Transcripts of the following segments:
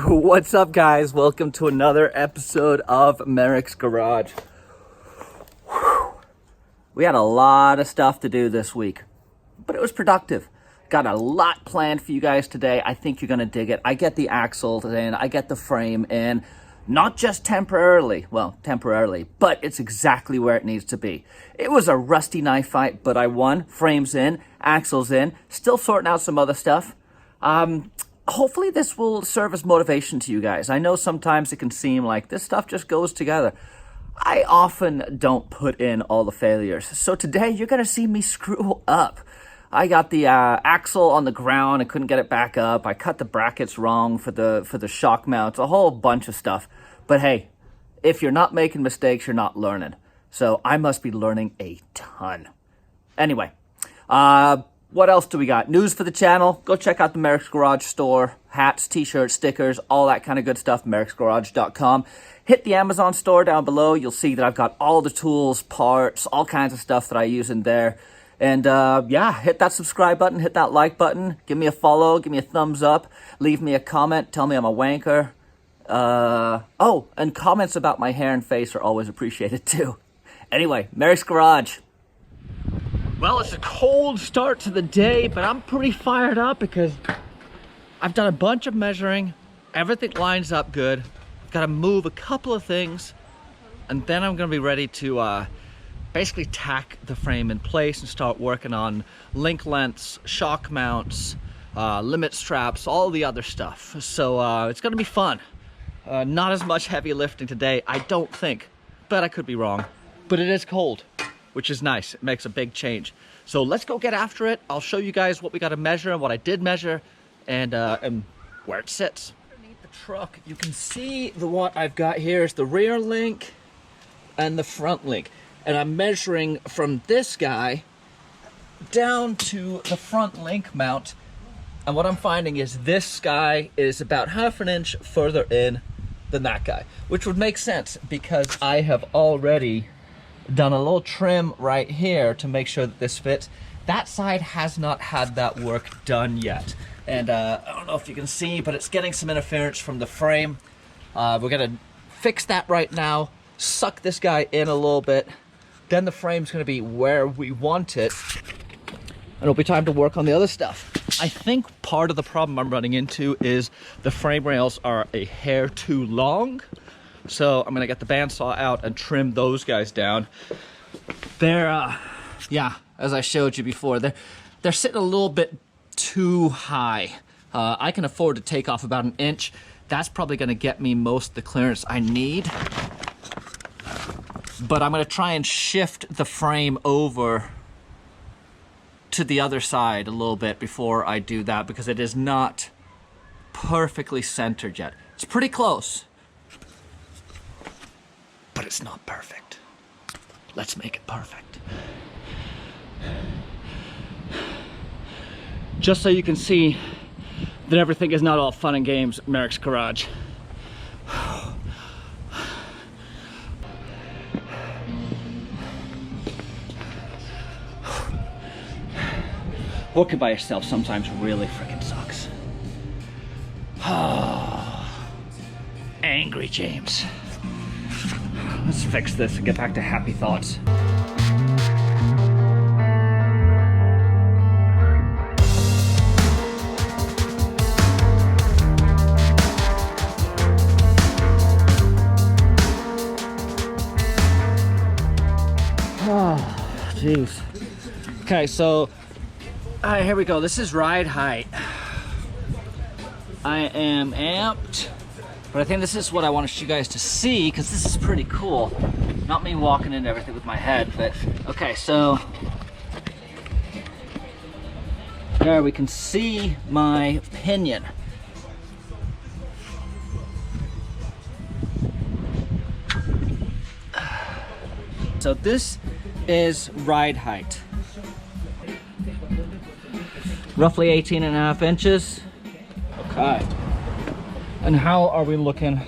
What's up, guys? Welcome to another episode of Merricks Garage. We had a lot of stuff to do this week, but it was productive. Got a lot planned for you guys today. I think you're gonna dig it. I get the axles in, I get the frame in, not just temporarily, but it's exactly where it needs to be. It was a rusty knife fight, but I won. Frames in, axles in, still sorting out some other stuff. Hopefully this will serve as motivation to you guys. I know sometimes it can seem like this stuff just goes together. I often don't put in all the failures. So today you're gonna see me screw up. I got the axle on the ground. I couldn't get it back up. I cut the brackets wrong for the shock mounts, a whole bunch of stuff. But hey, if you're not making mistakes, you're not learning. So I must be learning a ton. Anyway, what else do we got? News for the channel. Go check out the Merricks Garage store. Hats, t-shirts, stickers, all that kind of good stuff. merricksgarage.com. Hit the Amazon store down below. You'll see that I've got all the tools, parts, all kinds of stuff that I use in there. And yeah, hit that subscribe button, hit that like button, give me a follow, give me a thumbs up, leave me a comment, tell me I'm a wanker. Oh, and comments about my hair and face are always appreciated too. Anyway, Merricks Garage. Well, it's a cold start to the day, but I'm pretty fired up because I've done a bunch of measuring. Everything lines up good. I've got to move a couple of things, and then I'm going to be ready to basically tack the frame in place and start working on link lengths, shock mounts, limit straps, all the other stuff. So it's going to be fun. Not as much heavy lifting today, I don't think, but I could be wrong. But it is cold, which is nice. It makes a big change. So let's go get after it. I'll show you guys what we got to measure and what I did measure and where it sits. Underneath the truck, you can see what I've got here is the rear link and the front link. And I'm measuring from this guy down to the front link mount. And what I'm finding is this guy is about ½ an inch further in than that guy, which would make sense because I have already done a little trim right here to make sure that this fits. That side has not had that work done yet. And I don't know if you can see, but it's getting some interference from the frame. We're gonna fix that right now, suck this guy in a little bit. Then the frame's gonna be where we want it. And it'll be time to work on the other stuff. I think part of the problem I'm running into is the frame rails are a hair too long. So I'm gonna get the bandsaw out and trim those guys down. They're, yeah, as I showed you before, they're sitting a little bit too high. I can afford to take off about 1 inch. That's probably gonna get me most of the clearance I need. But I'm gonna try and shift the frame over to the other side a little bit before I do that because it is not perfectly centered yet. It's pretty close, but it's not perfect. Let's make it perfect. Just so you can see that everything is not all fun and games at Merricks Garage. Working by yourself sometimes really freaking sucks. Angry James. Let's fix this and get back to happy thoughts. Oh, jeez. Okay, so here we go. This is ride height. I am amped, but I think this is what I want you guys to see because this is pretty cool. Not me walking into everything with my head, but okay, so there we can see my pinion. So this is ride height. Roughly 18.5 inches. Okay. And how are we looking?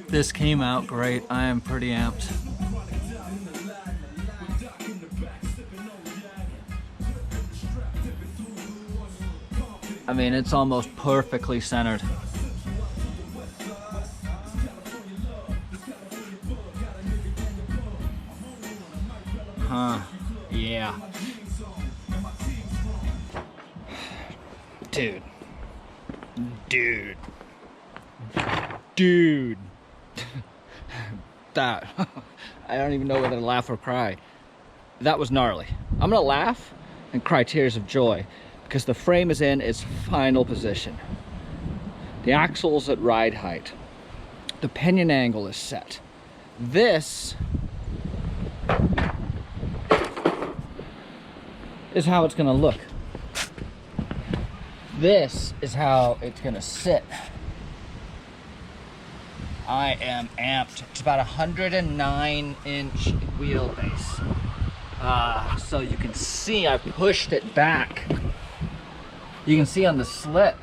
This came out great. I am pretty amped. I mean, it's almost perfectly centered. Huh, yeah. Dude. That, I don't even know whether to laugh or cry. That was gnarly. I'm gonna laugh and cry tears of joy because the frame is in its final position. The axle's at ride height. The pinion angle is set. This is how it's gonna look. This is how it's gonna sit. I am amped. It's about 109-inch wheelbase. So you can see I pushed it back. You can see on the slit.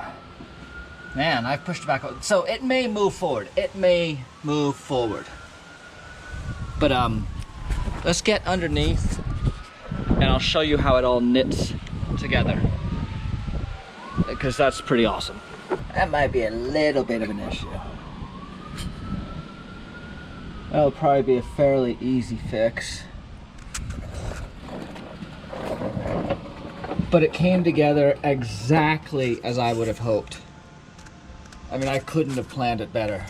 Man, I pushed it back. So it may move forward. It may move forward. But let's get underneath and I'll show you how it all knits together. Because that's pretty awesome. That might be a little bit of an issue. That'll probably be a fairly easy fix. But it came together exactly as I would have hoped. I mean, I couldn't have planned it better.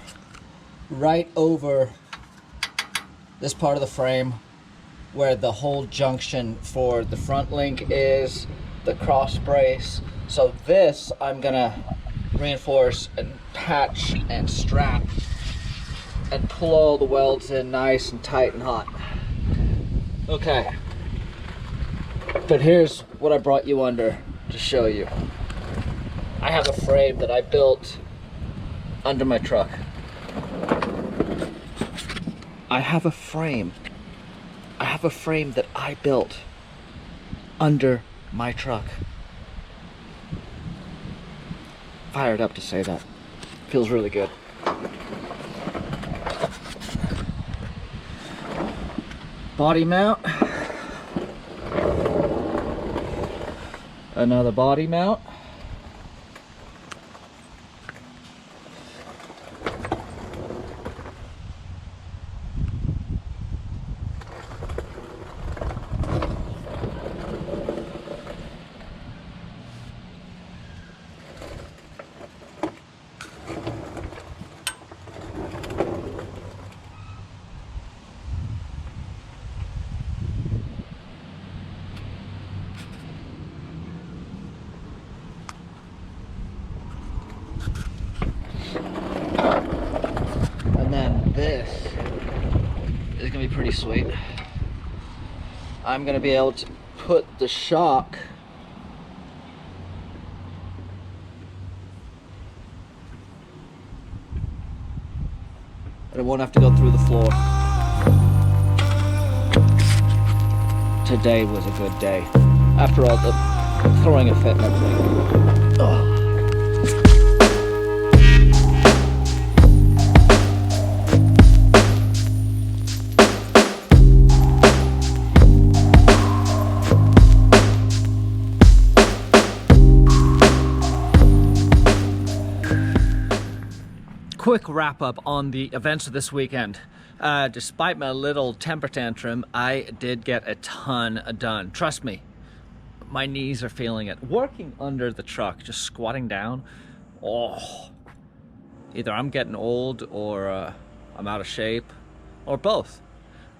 Right over this part of the frame where the whole junction for the front link is, the cross brace. So this I'm gonna reinforce and patch and strap and pull all the welds in nice and tight and hot. Okay, but here's what I brought you under to show you. I have a frame that I built under my truck. I have a frame that I built under my truck. Fired up to say that. Feels really good. Body mount. Another body mount. This is gonna be pretty sweet. I'm gonna be able to put the shock and it won't have to go through the floor. Today was a good day. After all the throwing a fit and everything. Ugh. Quick wrap up on the events of this weekend. Despite my little temper tantrum, I did get a ton done. Trust me, my knees are feeling it. Working under the truck, just squatting down, oh, either I'm getting old or I'm out of shape or both.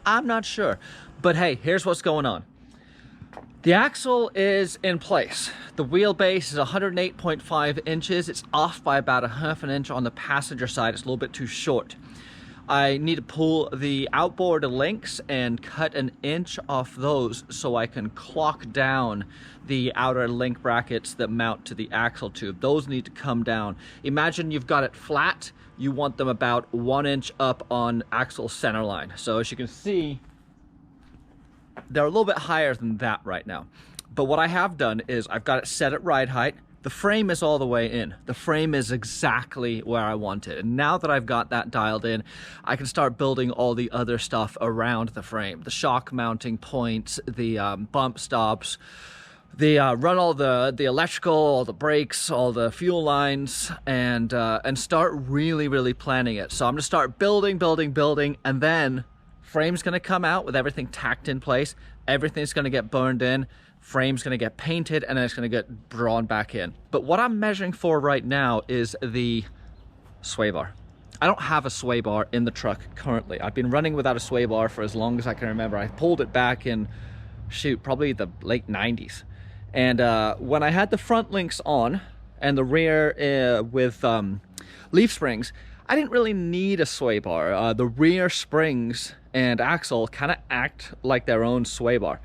I'm not sure. But hey, here's what's going on. The axle is in place. The wheelbase is 108.5 inches. It's off by about a half an inch on the passenger side. It's a little bit too short. I need to pull the outboard links and cut an inch off those so I can clock down the outer link brackets that mount to the axle tube. Those need to come down. Imagine you've got it flat. You want them about 1 inch up on axle center line. So as you can see, they're a little bit higher than that right now. But what I have done is I've got it set at ride height. The frame is all the way in. The frame is exactly where I want it. And now that I've got that dialed in, I can start building all the other stuff around the frame. The shock mounting points, the bump stops, run all the electrical, all the brakes, all the fuel lines, and start really planning it. So I'm gonna start building, and then frame's gonna come out with everything tacked in place. Everything's gonna get burned in. Frame's gonna get painted, and then it's gonna get drawn back in. But what I'm measuring for right now is the sway bar. I don't have a sway bar in the truck currently. I've been running without a sway bar for as long as I can remember. I pulled it back in, shoot, probably the late 90s. And when I had the front links on and the rear with leaf springs, I didn't really need a sway bar. The rear springs and axle kind of act like their own sway bar.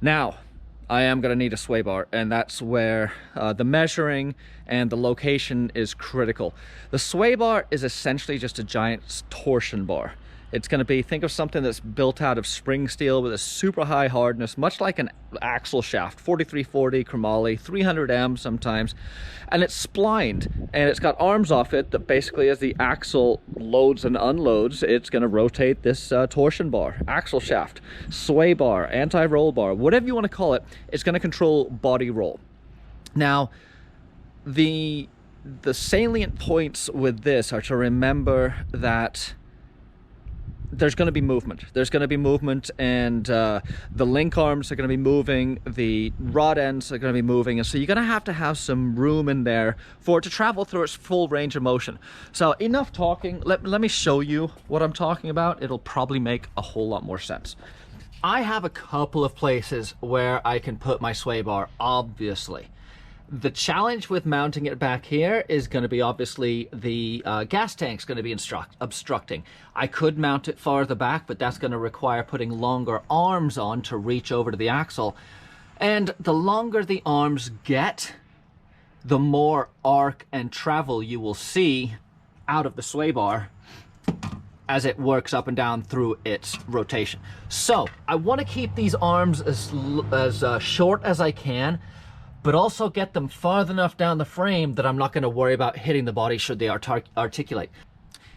Now, I am going to need a sway bar, and that's where the measuring and the location is critical. The sway bar is essentially just a giant torsion bar. It's going to be, think of something that's built out of spring steel with a super high hardness, much like an axle shaft, 4340 chromoly, 300M sometimes, and it's splined, and it's got arms off it that basically, as the axle loads and unloads, it's going to rotate this torsion bar, axle shaft, sway bar, anti-roll bar, whatever you want to call it. It's going to control body roll. Now, the salient points with this are to remember that there's going to be movement. There's going to be movement, and the link arms are going to be moving, the rod ends are going to be moving, and so you're going to have some room in there for it to travel through its full range of motion. So enough talking. Let me show you what I'm talking about. It'll probably make a whole lot more sense. I have a couple of places where I can put my sway bar, obviously. The challenge with mounting it back here is going to be obviously the gas tank's going to be obstructing. I could mount it farther back, but that's going to require putting longer arms on to reach over to the axle. And the longer the arms get, the more arc and travel you will see out of the sway bar as it works up and down through its rotation. So I want to keep these arms as short as I can, but also get them farther enough down the frame that I'm not going to worry about hitting the body should they articulate.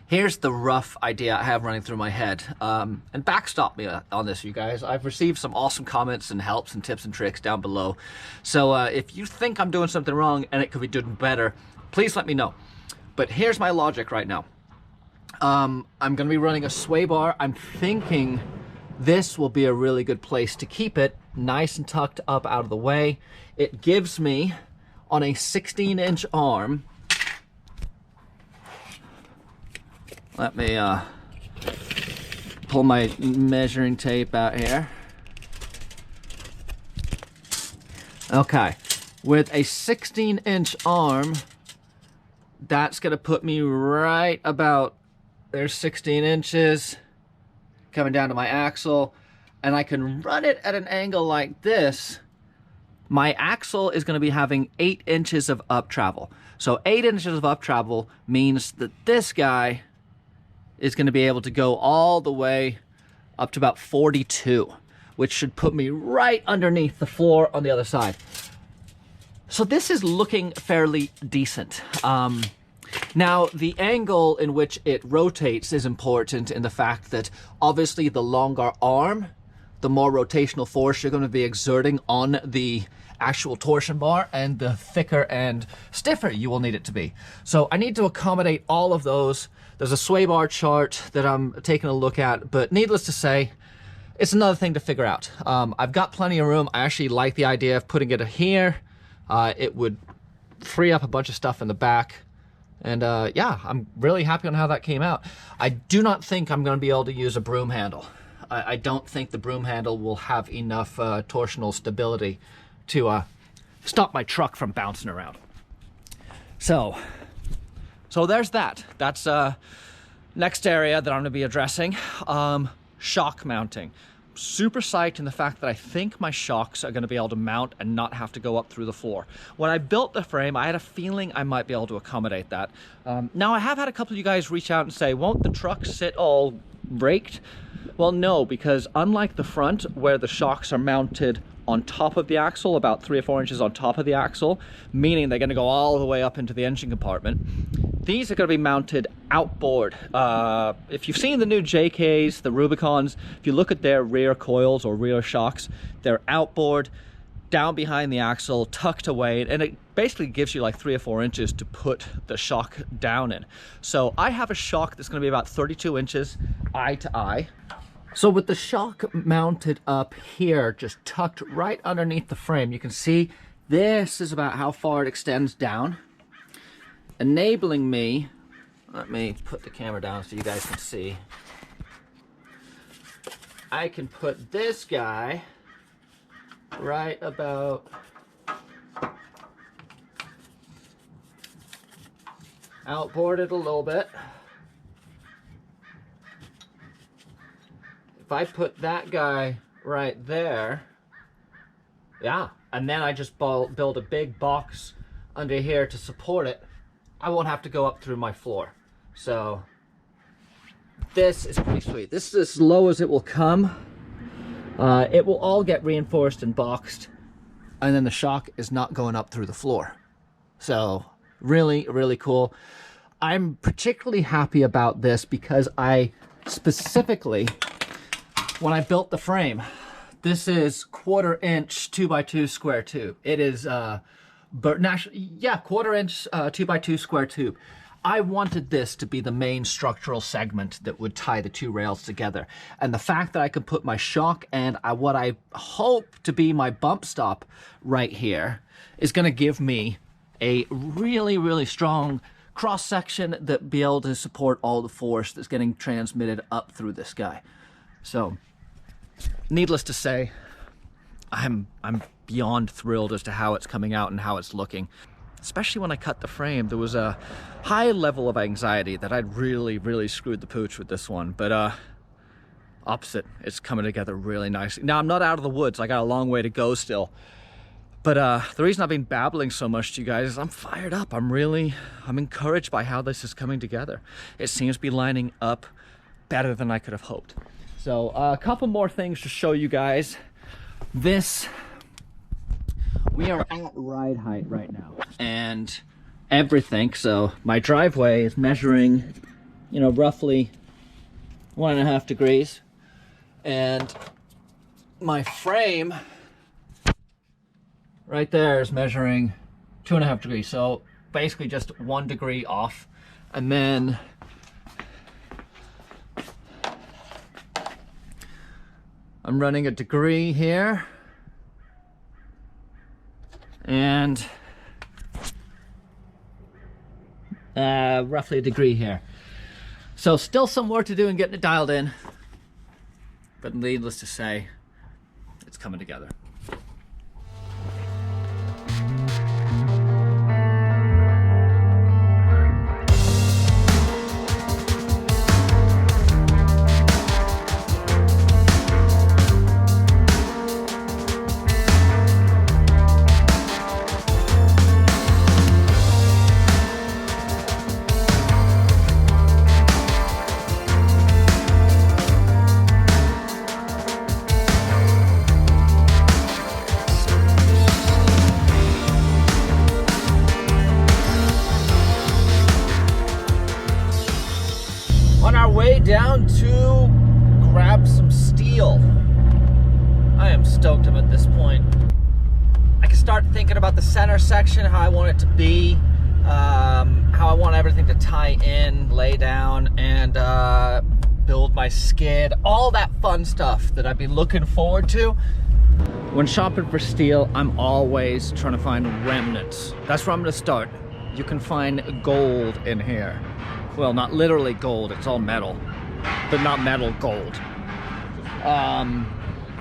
Here's the rough idea I have running through my head. And backstop me on this, you guys. I've received some awesome comments and helps and tips and tricks down below. So if you think I'm doing something wrong and it could be doing better, please let me know. But here's my logic right now. I'm going to be running a sway bar. I'm thinking this will be a really good place to keep it nice and tucked up out of the way. It gives me, on a 16-inch arm, let me pull my measuring tape out here. Okay, with a 16-inch arm, that's gonna put me right about, there's 16 inches coming down to my axle, and I can run it at an angle like this. My axle is going to be having 8 inches of up travel. So 8 inches of up travel means that this guy is going to be able to go all the way up to about 42, which should put me right underneath the floor on the other side. So this is looking fairly decent. Now, the angle in which it rotates is important in the fact that obviously the longer arm, the more rotational force you're going to be exerting on the actual torsion bar, and the thicker and stiffer you will need it to be. So I need to accommodate all of those. There's a sway bar chart that I'm taking a look at, but needless to say, it's another thing to figure out. I've got plenty of room. I actually like the idea of putting it here. It would free up a bunch of stuff in the back. And yeah, I'm really happy on how that came out. I do not think I'm going to be able to use a broom handle. I don't think the broom handle will have enough torsional stability to stop my truck from bouncing around. So there's that. That's next area that I'm going to be addressing. Shock mounting. Super psyched in the fact that I think my shocks are going to be able to mount and not have to go up through the floor. When I built the frame, I had a feeling I might be able to accommodate that. Now, I have had a couple of you guys reach out and say, won't the truck sit all raked? Well, no, because unlike the front, where the shocks are mounted on top of the axle, about 3 or 4 inches on top of the axle, meaning they're going to go all the way up into the engine compartment. These are going to be mounted outboard. If you've seen the new JKs, the Rubicons, if you look at their rear coils or rear shocks, they're outboard, down behind the axle, tucked away, and it basically gives you like 3 or 4 inches to put the shock down in. So I have a shock that's going to be about 32 inches eye to eye. So with the shock mounted up here, just tucked right underneath the frame, you can see this is about how far it extends down, enabling me, let me put the camera down so you guys can see. I can put this guy right about outboard it a little bit. If I put that guy right there, yeah, and then I just build a big box under here to support it, I won't have to go up through my floor. So this is pretty sweet. This is as low as it will come. It will all get reinforced and boxed, and then the shock is not going up through the floor. So really, really cool. I'm particularly happy about this because I specifically, when I built the frame, this is 1/4 inch 2x2 square tube. It is, yeah, 1/4 inch 2x2 square tube. I wanted this to be the main structural segment that would tie the two rails together. And the fact that I could put my shock and what I hope to be my bump stop right here is going to give me a really, really strong cross section that be able to support all the force that's getting transmitted up through this guy. So needless to say, I'm beyond thrilled as to how it's coming out and how it's looking. Especially when I cut the frame, there was a high level of anxiety that I'd really, really screwed the pooch with this one. But opposite, it's coming together really nicely. Now, I'm not out of the woods. I got a long way to go still. But the reason I've been babbling so much to you guys is I'm fired up. I'm encouraged by how this is coming together. It seems to be lining up better than I could have hoped. So a couple more things to show you guys. We are at ride height right now, and everything. So my driveway is measuring, you know, roughly 1.5 degrees, and my frame right there is measuring 2.5 degrees. So basically just 1 degree off, and then I'm running a degree here. And roughly a degree here. So still some work to do in getting it dialed in, but needless to say, it's coming together. Down to grab some steel. I am stoked I'm at this point. I can start thinking about the center section, how I want it to be, how I want everything to tie in, lay down, and build my skid, all that fun stuff that I've been looking forward to. When shopping for steel, I'm always trying to find remnants. That's where I'm going to start. You can find gold in here. Well, not literally gold, it's all metal, but not metal gold.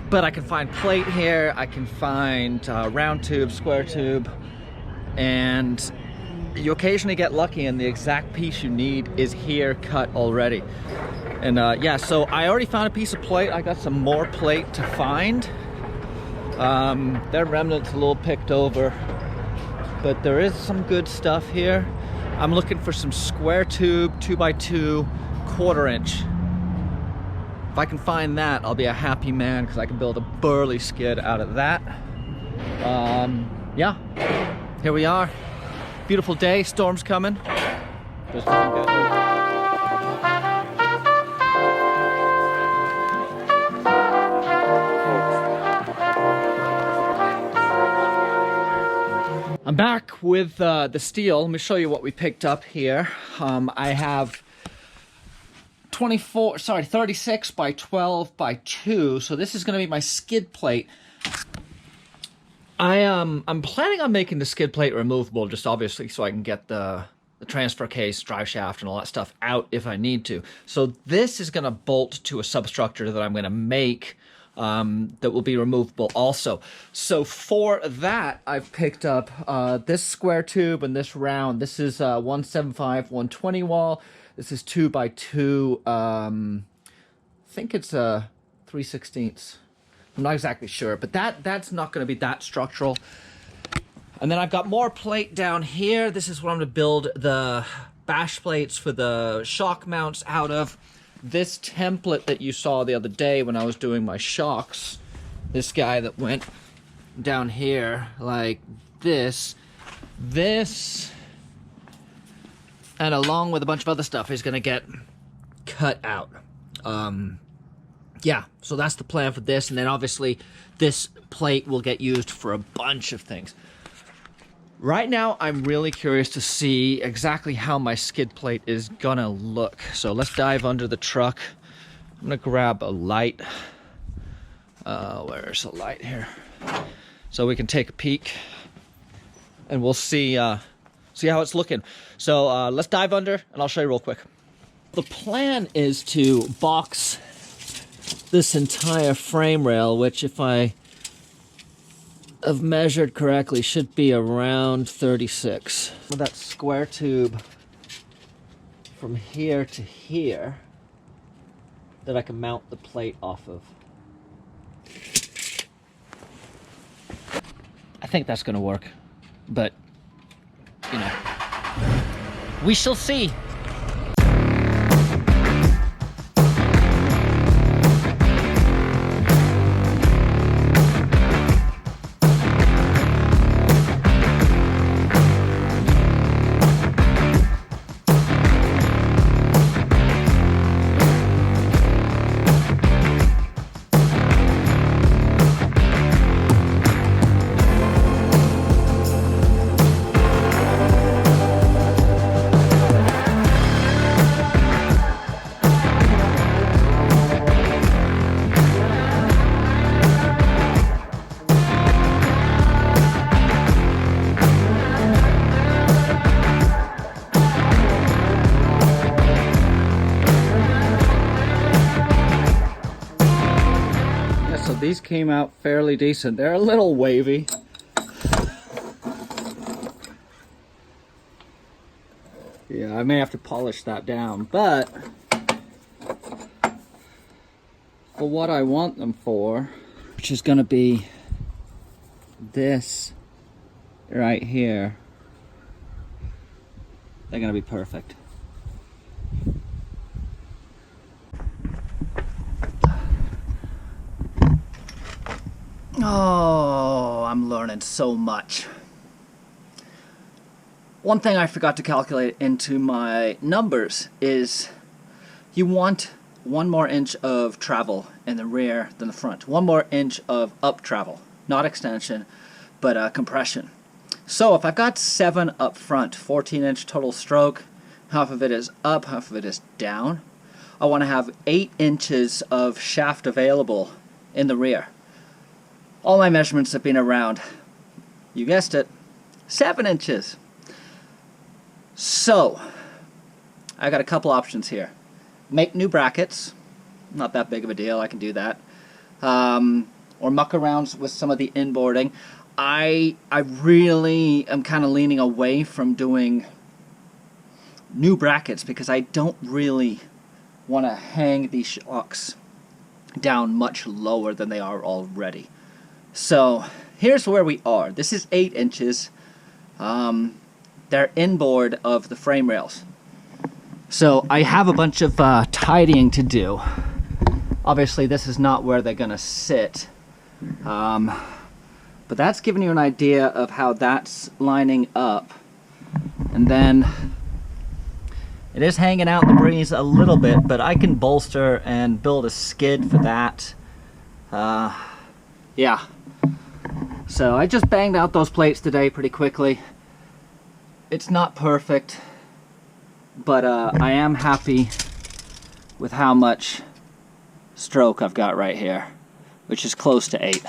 But I can find plate here, I can find round tube, square tube, and you occasionally get lucky and the exact piece you need is here cut already. And yeah, so I already found a piece of plate. I got some more plate to find. Their remnants a little picked over, but there is some good stuff here. I'm looking for some square tube, 2x2, 1/4 inch If I can find that, I'll be a happy man because I can build a burly skid out of that. Yeah, here we are. Beautiful day, storm's coming. Just looking good. I'm back with the steel. Let me show you what we picked up here. I have 36 by 12 by 2. So this is going to be my skid plate. I'm planning on making the skid plate removable, just obviously so I can get the transfer case, drive shaft, and all that stuff out if I need to. So this is going to bolt to a substructure that I'm going to make that will be removable also. So for that, I've picked up this square tube and this round. This is 175, 120 wall. This is 2 by 2. I think it's 3/16. I'm not exactly sure, but that's not going to be that structural. And then I've got more plate down here. This is what I'm going to build the bash plates for the shock mounts out of. This template that you saw the other day when I was doing my shocks, this guy that went down here like this, and along with a bunch of other stuff is going to get cut out. Yeah, so that's the plan for this, and then obviously this plate will get used for a bunch of things. Right now, I'm really curious to see exactly how my skid plate is gonna look. So let's dive under the truck. I'm gonna grab a light. Where's the light here? So we can take a peek, and we'll see how it's looking. So let's dive under, and I'll show you real quick. The plan is to box this entire frame rail, which if I have measured correctly should be around 36. With that square tube from here to here that I can mount the plate off of. I think that's gonna work, but you know, we shall see. These came out fairly decent. They're a little wavy. Yeah, I may have to polish that down, but for what I want them for, which is gonna be this right here, they're gonna be perfect. Oh, I'm learning so much. One thing I forgot to calculate into my numbers is you want 1 more inch of travel in the rear than the front. 1 more inch of up travel, not extension, but compression. So if I've got 7 up front, 14-inch total stroke, half of it is up, half of it is down. I want to have 8 inches of shaft available in the rear. All my measurements have been around, you guessed it, 7 inches. So, I got a couple options here. Make new brackets, not that big of a deal, I can do that. Or muck around with some of the inboarding. I really am kind of leaning away from doing new brackets because I don't really want to hang these shocks down much lower than they are already. So here's where we are. This is 8 inches. They're inboard of the frame rails. So I have a bunch of tidying to do. Obviously this is not where they're gonna sit, but that's giving you an idea of how that's lining up. And then it is hanging out in the breeze a little bit, but I can bolster and build a skid for that. Yeah. So I just banged out those plates today pretty quickly. It's not perfect, but I am happy with how much stroke I've got right here, which is close to 8.